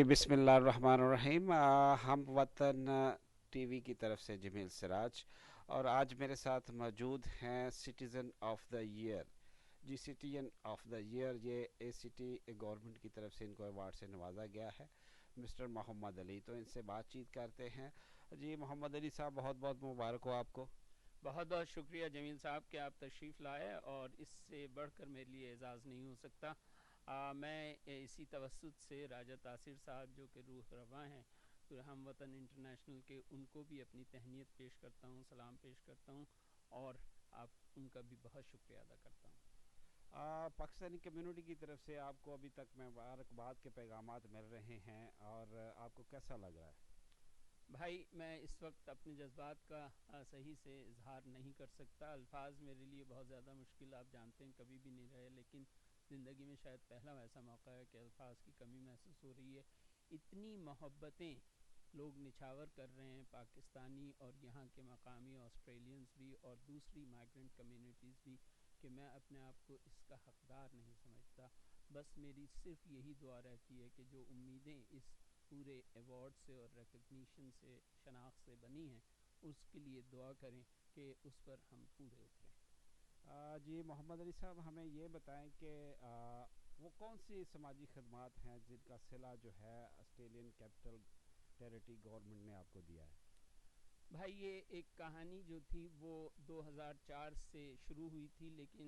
बिस्मिल्लाहिर्रहमानिर्रहीम। हम वतन टीवी की तरफ से जमील सिराज, और आज मेरे साथ मौजूद हैं सिटीज़न ऑफ द ईयर। जी, सिटीजन ऑफ द ईयर ये एसीटी गवर्नमेंट की तरफ से इनको अवार्ड से नवाजा गया है, मिस्टर मोहम्मद अली। तो इनसे बातचीत करते हैं। जी मोहम्मद अली साहब, बहुत बहुत मुबारक हो आपको। बहुत बहुत शुक्रिया जमील साहब कि आप तशरीफ़ लाए, और इससे बढ़कर मेरे लिए एजाज़ नहीं हो सकता। मैं इसी तवस्सुत से राजा तासिर साहब जो कि रूह रवा हैं तो हम वतन इंटरनेशनल के, उनको भी अपनी तहनीत पेश करता हूँ, सलाम पेश करता हूँ, और आप उनका भी बहुत शुक्रिया अदा करता हूँ। पाकिस्तानी कम्युनिटी की तरफ से आपको अभी तक मुबारकबाद के पैगामात मिल रहे हैं, और आपको कैसा लग रहा है? भाई, मैं इस वक्त अपने जज्बात का सही से इजहार नहीं कर सकता। अल्फाज मेरे लिए बहुत ज़्यादा मुश्किल, आप जानते हैं, कभी भी नहीं रहे, लेकिन ज़िंदगी में शायद पहला ऐसा मौका है कि अल्फाज की कमी महसूस हो रही है। इतनी मोहब्बतें लोग निछावर कर रहे हैं, पाकिस्तानी और यहाँ के मकामी ऑस्ट्रेलियंस भी और दूसरी माइग्रेंट कम्युनिटीज़ भी, कि मैं अपने आप को इसका हकदार नहीं समझता। बस मेरी सिर्फ यही दुआ रहती है कि जो उम्मीदें इस पूरे अवार्ड से और रिकग्निशन से, शनाख्त से बनी हैं, उसके लिए दुआ करें कि उस पर हम पूरे उतरें। जी मोहम्मद अली साहब, हमें ये बताएं कि वो कौन सी समाजी खदमात हैं जिनका सिला जो है ऑस्ट्रेलियन कैपिटल टेरिटरी गवर्नमेंट ने आपको दिया है? भाई, ये एक कहानी जो थी वो 2004 से शुरू हुई थी, लेकिन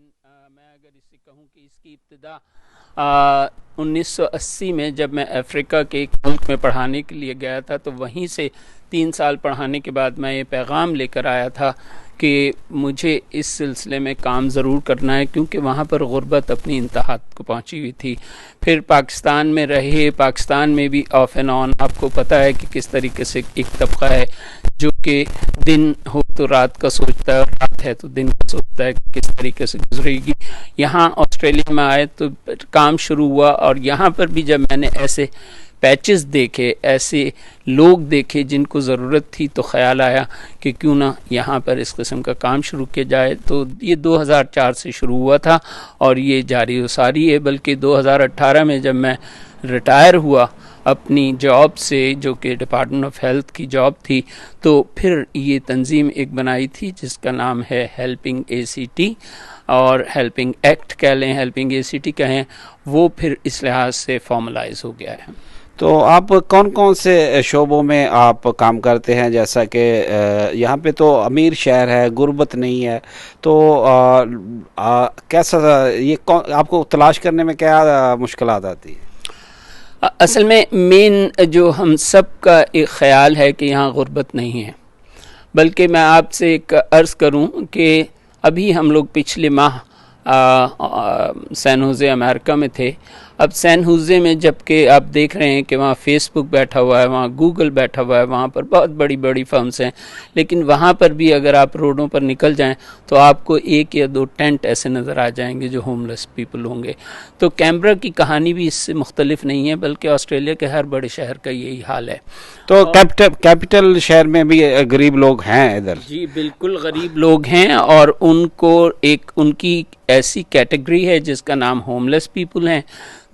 मैं अगर इससे कहूँ कि इसकी इब्तिदा 1980 में जब मैं अफ्रीका के एक मुल्क में पढ़ाने के लिए गया था, तो वहीं से 3 साल पढ़ाने के बाद मैं ये पैगाम लेकर आया था कि मुझे इस सिलसिले में काम ज़रूर करना है, क्योंकि वहाँ पर गुर्बत अपनी इंतहा को पहुँची हुई थी। फिर पाकिस्तान में रहे, पाकिस्तान में भी ऑफ एंड ऑन, आपको पता है कि किस तरीके से एक तबका है जो कि दिन हो तो रात का सोचता है, और रात है तो दिन का सोचता है कि किस तरीके से गुजरेगी। यहाँ ऑस्ट्रेलिया में आए तो काम शुरू हुआ, और यहाँ पर भी जब मैंने ऐसे पैचेस देखे, ऐसे लोग देखे जिनको ज़रूरत थी, तो ख्याल आया कि क्यों ना यहाँ पर इस किस्म का काम शुरू किया जाए। तो ये 2004 से शुरू हुआ था और ये जारी व सारी है। बल्कि 2018 में जब मैं रिटायर हुआ अपनी जॉब से, जो कि डिपार्टमेंट ऑफ हेल्थ की जॉब थी, तो फिर ये तंजीम एक बनाई थी जिसका नाम है हेल्पिंग एसीटी, और हेल्पिंग एक्ट कह लें, हेल्पिंग एसीटी कहें, वो फिर इस लिहाज से फॉर्मलाइज हो गया है। तो आप कौन कौन से शोबों में आप काम करते हैं? जैसा कि यहाँ पे तो अमीर शहर है, गुर्बत नहीं है, तो कैसा ये आपको तलाश करने में क्या मुश्किलात आती है? असल में मेन जो हम सब का एक ख्याल है कि यहाँ गुर्बत नहीं है, बल्कि मैं आपसे एक अर्ज़ करूँ कि अभी हम लोग पिछले माह सैन होज़े अमेरिका में थे। अब सैन होज़े में जबकि आप देख रहे हैं कि वहाँ फेसबुक बैठा हुआ है, वहाँ गूगल बैठा हुआ है, वहाँ पर बहुत बड़ी बड़ी फर्म्स हैं, लेकिन वहाँ पर भी अगर आप रोडों पर निकल जाएं तो आपको 1 या 2 टेंट ऐसे नज़र आ जाएंगे जो होमलेस पीपल होंगे। तो कैनबरा की कहानी भी इससे मुख्तलिफ नहीं है, बल्कि ऑस्ट्रेलिया के हर बड़े शहर का यही हाल है। तो कैपिटल शहर में भी गरीब लोग हैं इधर? जी बिल्कुल, गरीब लोग हैं, और उनको एक उनकी ऐसी कैटेगरी है जिसका नाम होमलेस पीपल हैं।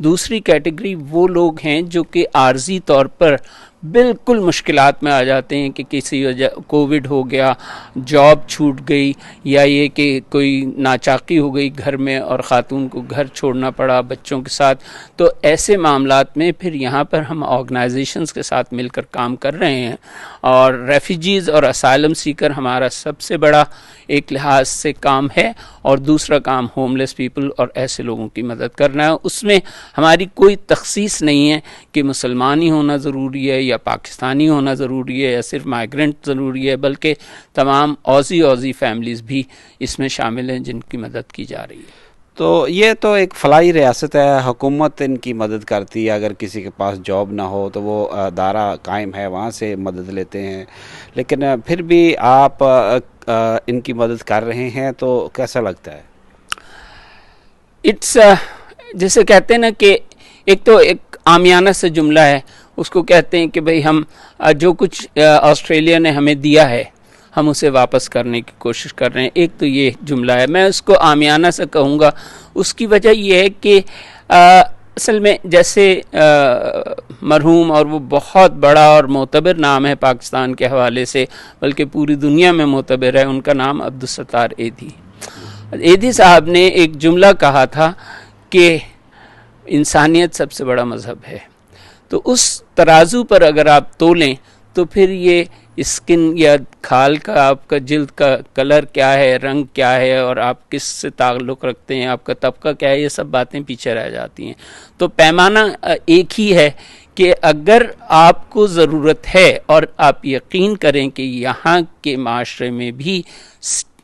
दूसरी कैटेगरी वो लोग हैं जो कि आर्जी तौर पर बिल्कुल मुश्किलात में आ जाते हैं कि किसी वजह कोविड हो गया, जॉब छूट गई, या ये कि कोई नाचाकी हो गई घर में और ख़ातून को घर छोड़ना पड़ा बच्चों के साथ। तो ऐसे मामलात में फिर यहाँ पर हम ऑर्गेनाइजेशंस के साथ मिलकर काम कर रहे हैं, और रेफ्यूजीज़ और असाइलम सीकर हमारा सबसे बड़ा एक लिहाज से काम है, और दूसरा काम होमलेस पीपल और ऐसे लोगों की मदद करना है। उसमें हमारी कोई तखसीस नहीं है कि मुसलमान ही होना ज़रूरी है या पाकिस्तानी होना ज़रूरी है या सिर्फ माइग्रेंट ज़रूरी है, बल्कि तमाम ऑज़ी फैमिलीज़ भी इसमें शामिल हैं जिनकी मदद की जा रही है। तो ये तो एक फलाई रियासत है, हुकूमत इनकी मदद करती है। अगर किसी के पास जॉब ना हो तो वो अदारा कायम है, वहाँ से मदद लेते हैं, लेकिन फिर भी आप इनकी मदद कर रहे हैं, तो कैसा लगता है? इट्स जैसे कहते हैं ना कि एक तो एक आमियाना सा जुमला है, उसको कहते हैं कि भाई हम जो कुछ ऑस्ट्रेलिया ने हमें दिया है हम उसे वापस करने की कोशिश कर रहे हैं। एक तो ये जुमला है, मैं उसको आमियाना से कहूँगा। उसकी वजह यह है कि असल में जैसे मरहूम, और वो बहुत बड़ा और मोतबर नाम है पाकिस्तान के हवाले से, बल्कि पूरी दुनिया में मोतबर है, उनका नाम अब्दुलसत्तार एधी। एधी साहब ने एक जुमला कहा था कि इंसानियत सबसे बड़ा मज़हब है। तो उस तराजू पर अगर आप तोलें तो फिर ये स्किन या खाल का, आपका जिल्द का कलर क्या है, रंग क्या है, और आप किस से ताल्लुक़ रखते हैं, आपका तबका क्या है, ये सब बातें पीछे रह जाती हैं। तो पैमाना एक ही है कि अगर आपको ज़रूरत है, और आप यकीन करें कि यहाँ के माशरे में भी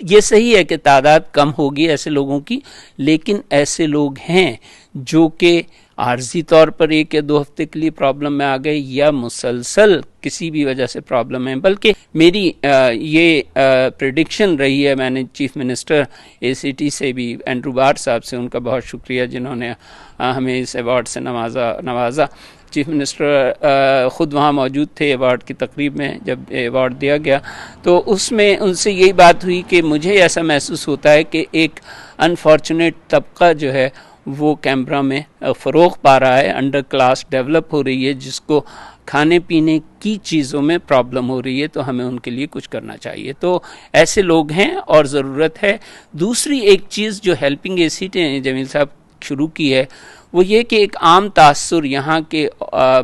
ये सही है कि तादाद कम होगी ऐसे लोगों की, लेकिन ऐसे लोग हैं जो कि आर्जी तौर पर 1 या 2 हफ्ते के लिए प्रॉब्लम में आ गए, या मुसलसल किसी भी वजह से प्रॉब्लम है। बल्कि मेरी ये प्रेडिक्शन रही है, मैंने चीफ मिनिस्टर ACT से भी, एंड्रू बार साहब से, उनका बहुत शुक्रिया जिन्होंने हमें इस अवार्ड से नवाजा। चीफ मिनिस्टर ख़ुद वहाँ मौजूद थे अवार्ड की तकरीब में जब अवार्ड दिया गया, तो उसमें उनसे यही बात हुई कि मुझे ऐसा महसूस होता है कि एक अनफॉर्चुनेट तबका जो है वो कैमरा में फ़रोग़ पा रहा है, अंडर क्लास डेवलप हो रही है, जिसको खाने पीने की चीज़ों में प्रॉब्लम हो रही है, तो हमें उनके लिए कुछ करना चाहिए। तो ऐसे लोग हैं और ज़रूरत है। दूसरी एक चीज़ जो हेल्पिंग ACT ने जमील साहब शुरू की है, वो ये कि एक आम तासुर यहाँ के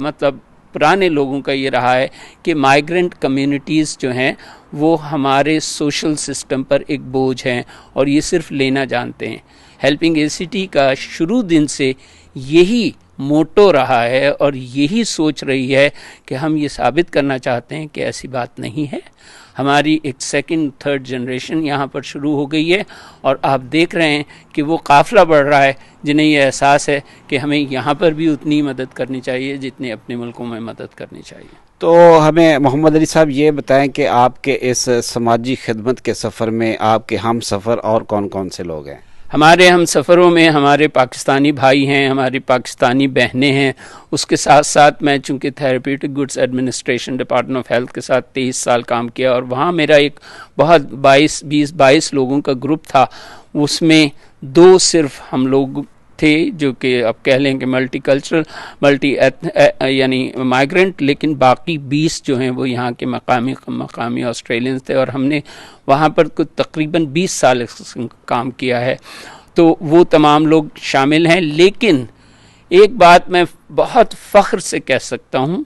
मतलब पुराने लोगों का ये रहा है कि माइग्रेंट कम्युनिटीज़ जो हैं वो हमारे सोशल सिस्टम पर एक बोझ हैं, और ये सिर्फ लेना जानते हैं। हेल्पिंग ACT का शुरू दिन से यही मोटो रहा है और यही सोच रही है कि हम ये साबित करना चाहते हैं कि ऐसी बात नहीं है। हमारी एक 2nd 3rd जनरेशन यहाँ पर शुरू हो गई है, और आप देख रहे हैं कि वो काफ़िला बढ़ रहा है, जिन्हें ये एहसास है कि हमें यहाँ पर भी उतनी मदद करनी चाहिए जितनी अपने मुल्कों में मदद करनी चाहिए। तो हमें मोहम्मद अली साहब ये बताएं कि आपके इस समाजी खिदमत के सफ़र में आपके हम सफ़र और कौन कौन से लोग हैं? हमारे हम सफ़रों में हमारे पाकिस्तानी भाई हैं, हमारी पाकिस्तानी बहनें हैं। उसके साथ साथ मैं चूँकि therapeutic goods administration department of health के साथ 23 साल काम किया, और वहाँ मेरा एक बहुत 20-22 लोगों का ग्रुप था। उसमें 2 सिर्फ हम लोग थे जो कि आप कह लें कि मल्टी यानी माइग्रेंट, लेकिन बाकी 20 जो हैं वो यहाँ के मकामी ऑस्ट्रेलियंस थे, और हमने वहाँ पर कुछ तकरीबन 20 साल काम किया है। तो वो तमाम लोग शामिल हैं। लेकिन एक बात मैं बहुत फ़ख्र से कह सकता हूँ,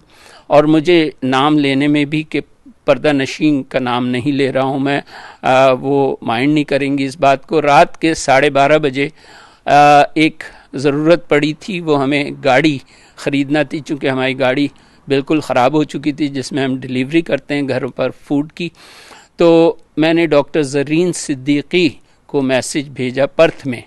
और मुझे नाम लेने में भी कि पर्दा नशीन का नाम नहीं ले रहा हूँ मैं, वो माइंड नहीं करेंगी इस बात को। रात के 12:30 बजे एक ज़रूरत पड़ी थी, वो हमें गाड़ी ख़रीदना थी, चूँकि हमारी गाड़ी बिल्कुल ख़राब हो चुकी थी जिसमें हम डिलीवरी करते हैं घरों पर फूड की। तो मैंने डॉक्टर ज़रीन सिद्दीकी को मैसेज भेजा पर्थ में,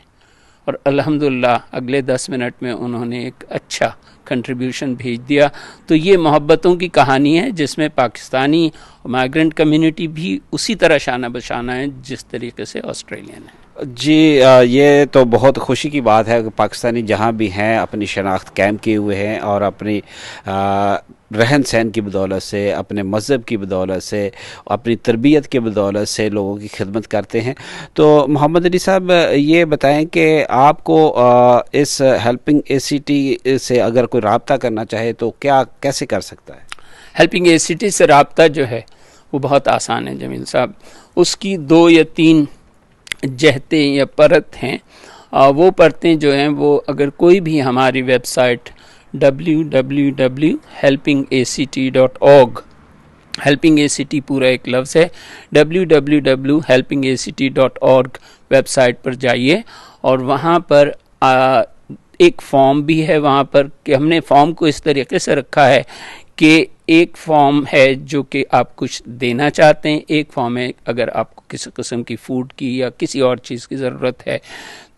और अल्हम्दुलिल्लाह अगले 10 मिनट में उन्होंने एक अच्छा कंट्रीब्यूशन भेज दिया। तो ये मोहब्बतों की कहानी है जिसमें पाकिस्तानी माइग्रेंट कम्युनिटी भी उसी तरह शाना बशाना है जिस तरीके से ऑस्ट्रेलियन है। जी, ये तो बहुत खुशी की बात है कि पाकिस्तानी जहाँ भी हैं अपनी शनाख्त कायम किए हुए हैं, और अपनी रहन सहन की बदौलत से, अपने मज़हब की बदौलत से, अपनी तरबियत की बदौलत से लोगों की खिदमत करते हैं। तो मोहम्मद अली साहब ये बताएं कि आपको इस हेल्पिंग ACT से अगर कोई रब्ता करना चाहे तो क्या कैसे कर सकता है? हेल्पिंग ACT से रब्ता जो है वो बहुत आसान है जमील साहब। उसकी 2 या 3 जहतें या परत हैं। वो परतें जो हैं वो अगर कोई भी हमारी वेबसाइट www.helpingact.org, हेल्पिंग ACT पूरा एक लफ्ज़ है, www.helpingact.org वेबसाइट पर जाइए, और वहाँ पर एक फॉर्म भी है वहाँ पर, कि हमने फॉर्म को इस तरीके से रखा है कि एक फॉर्म है जो कि आप कुछ देना चाहते हैं, एक फॉर्म है अगर आपको किसी किस्म की फूड की या किसी और चीज़ की ज़रूरत है,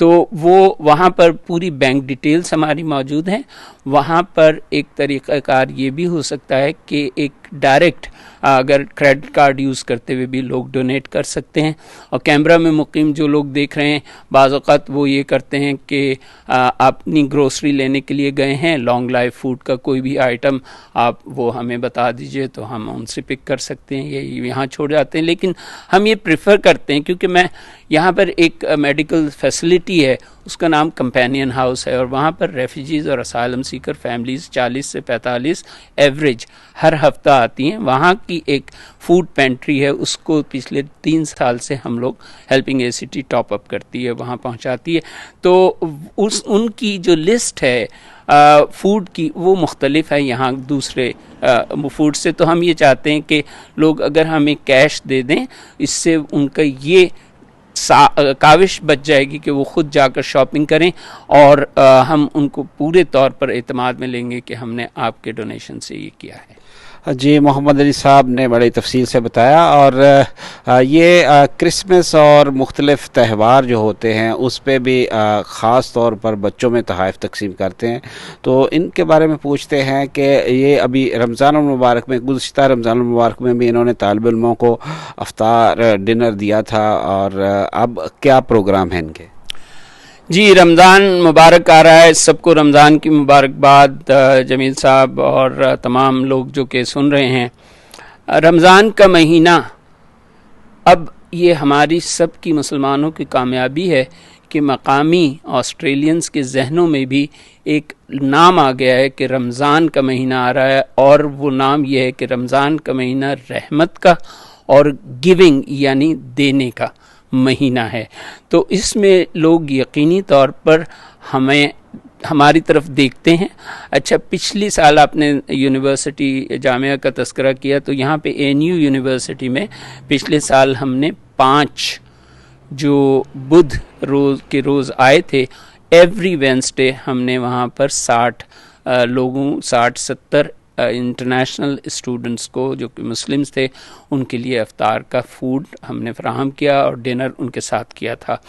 तो वो वहाँ पर पूरी बैंक डिटेल्स हमारी मौजूद हैं। वहाँ पर एक तरीक़ाकार ये भी हो सकता है कि एक डायरेक्ट अगर क्रेडिट कार्ड यूज़ करते हुए भी लोग डोनेट कर सकते हैं। और कैमरा में मुकीम जो लोग देख रहे हैं, बाज़ औक़ात वो ये करते हैं कि आप अपनी ग्रोसरी लेने के लिए गए हैं हैं, लॉन्ग लाइफ फूड का कोई भी आइटम आप वो हमें बता दीजिए तो हम उनसे पिक कर सकते हैं, ये यहाँ छोड़ जाते हैं। लेकिन हम ये प्रेफर करते हैं क्योंकि मैं यहाँ पर एक मेडिकल फैसिलिटी है, उसका नाम कंपेनियन हाउस है, और वहाँ पर रेफ्यूजीज़ और असाइलम सीकर फैमिलीज़ 40 से 45 एवरेज हर हफ्ता आती हैं। वहाँ की एक फूड पेंट्री है, उसको पिछले 3 साल से हम लोग हेल्पिंग ACT टॉप अप करती है, वहाँ पहुँचाती है। तो उनकी जो लिस्ट है फूड की वो मुख्तलिफ है यहाँ दूसरे फूड से। तो हम ये चाहते हैं कि लोग अगर हमें कैश दे दें, इससे उनका ये काविश बच जाएगी कि वो खुद जाकर शॉपिंग करें, और हम उनको पूरे तौर पर एतमाद में लेंगे कि हमने आपके डोनेशन से ये किया है। जी, मोहम्मद अली साहब ने बड़ी तफसील से बताया। और ये क्रिसमस और मुख्तलिफ़ त्यौहार जो होते हैं उस पर भी ख़ास तौर पर बच्चों में तोहफ़े तकसीम करते हैं। तो इनके बारे में पूछते हैं कि ये अभी रमज़ान मुबारक में, गुज़श्ता रमज़ान मुबारक में भी इन्होंने तालिब इल्मों को अफ्तार डिनर दिया था, और अब क्या प्रोग्राम है इनके? जी, रमज़ान मुबारक आ रहा है, सबको रमज़ान की मुबारकबाद जमील साहब और तमाम लोग जो कि सुन रहे हैं। रमज़ान का महीना, अब ये हमारी सब की मुसलमानों की कामयाबी है कि मकामी ऑस्ट्रेलियंस के जहनों में भी एक नाम आ गया है कि रमज़ान का महीना आ रहा है, और वो नाम ये है कि रमज़ान का महीना रहमत का और गिविंग यानी देने का महीना है। तो इसमें लोग यकीनी तौर पर हमारी तरफ देखते हैं। अच्छा, पिछली साल आपने यूनिवर्सिटी जामिया का तस्करा किया, तो यहाँ पे ANU यूनिवर्सिटी में पिछले साल हमने 5 जो बुध रोज़ के रोज़ आए थे, एवरी वेंसडे हमने वहाँ पर 60-70 इंटरनेशनल स्टूडेंट्स को जो कि मुस्लिम्स थे उनके लिए इफ्तार का फूड हमने फराहम किया और डिनर उनके साथ किया था।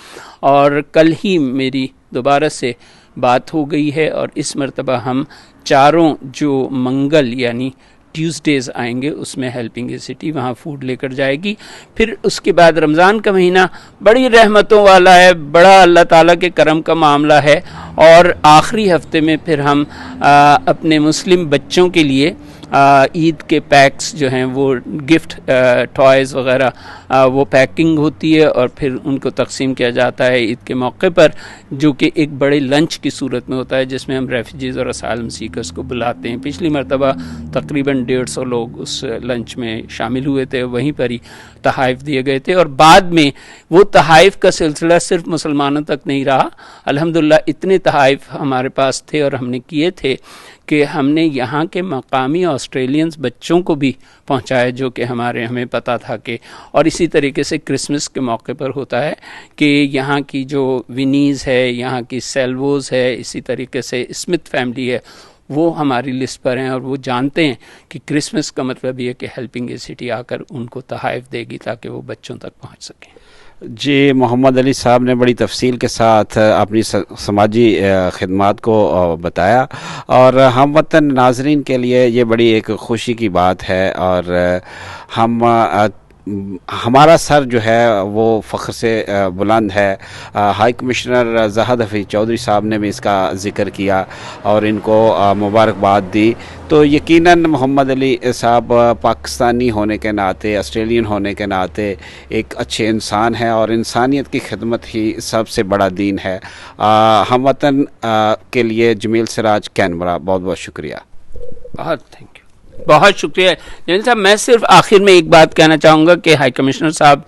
और कल ही मेरी दोबारा से बात हो गई है, और इस मरतबा हम चारों जो मंगल यानी ट्यूसडेज़ आएंगे उसमें हेल्पिंग ACT वहाँ फूड लेकर जाएगी। फिर उसके बाद रमज़ान का महीना बड़ी रहमतों वाला है, बड़ा अल्लाह ताला के करम का मामला है, और आखिरी हफ्ते में फिर हम अपने मुस्लिम बच्चों के लिए ईद के पैक्स जो हैं वो गिफ्ट टॉयज़ वगैरह वो पैकिंग होती है और फिर उनको तकसीम किया जाता है ईद के मौके पर, जो कि एक बड़े लंच की सूरत में होता है जिसमें हम रेफ्यूजीज़ और असाइलम सीकर्स को बुलाते हैं। पिछली मरतबा तकरीबन 150 लोग उस लंच में शामिल हुए थे, वहीं पर ही तहाइफ दिए गए थे। और बाद में वो तहाइफ का सिलसिला सिर्फ मुसलमानों तक नहीं रहा, अल्हम्दुलिल्लाह इतने तहाइफ हमारे पास थे और हमने किए थे कि हमने यहाँ के मकामी ऑस्ट्रेलियंस बच्चों को भी पहुँचाया, जो कि हमें पता था कि, और इसी तरीके से क्रिसमस के मौके पर होता है कि यहाँ की जो विनीज़ है, यहाँ की सेल्वोज़ है, इसी तरीके से स्मिथ फैमिली है, वो हमारी लिस्ट पर हैं और वो जानते हैं कि क्रिसमस का मतलब ये कि हेल्पिंग ACT आकर उनको तहाइफ देगी ताकि वो बच्चों तक पहुँच सकें। जी, मोहम्मद अली साहब ने बड़ी तफसील के साथ अपनी समाजी खिदमात को बताया, और हम वतन नाजरीन के लिए ये बड़ी एक खुशी की बात है। और हमारा सर जो है वो फ़ख्र से बुलंद है। हाई कमिश्नर ज़हद हफीज़ चौधरी साहब ने भी इसका ज़िक्र किया और इनको मुबारकबाद दी। तो यकीनन मोहम्मद अली साहब पाकिस्तानी होने के नाते, ऑस्ट्रेलियन होने के नाते एक अच्छे इंसान हैं, और इंसानियत की खिदमत ही सबसे बड़ा दीन है। हम वतन के लिए जमील सिराज, कैनबरा, बहुत बहुत शुक्रिया। बहुत थैंक यू, बहुत शुक्रिया जमील साहब। मैं सिर्फ आखिर में एक बात कहना चाहूँगा कि हाई कमिश्नर साहब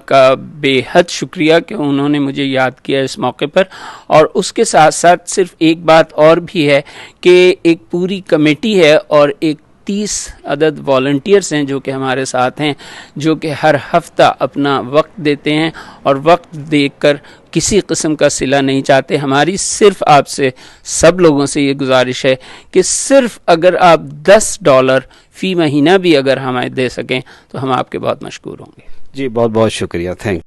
का बेहद शुक्रिया कि उन्होंने मुझे याद किया इस मौके पर, और उसके साथ साथ सिर्फ एक बात और भी है कि एक पूरी कमेटी है और एक 30 अदद वॉलंटियर्स हैं जो कि हमारे साथ हैं, जो कि हर हफ्ता अपना वक्त देते हैं और वक्त देकर किसी किस्म का सिला नहीं चाहते। हमारी सिर्फ आपसे सब लोगों से ये गुजारिश है कि सिर्फ अगर आप $10 फ़ी महीना भी अगर हमें दे सकें तो हम आपके बहुत मशकूर होंगे। जी, बहुत बहुत शुक्रिया, थैंक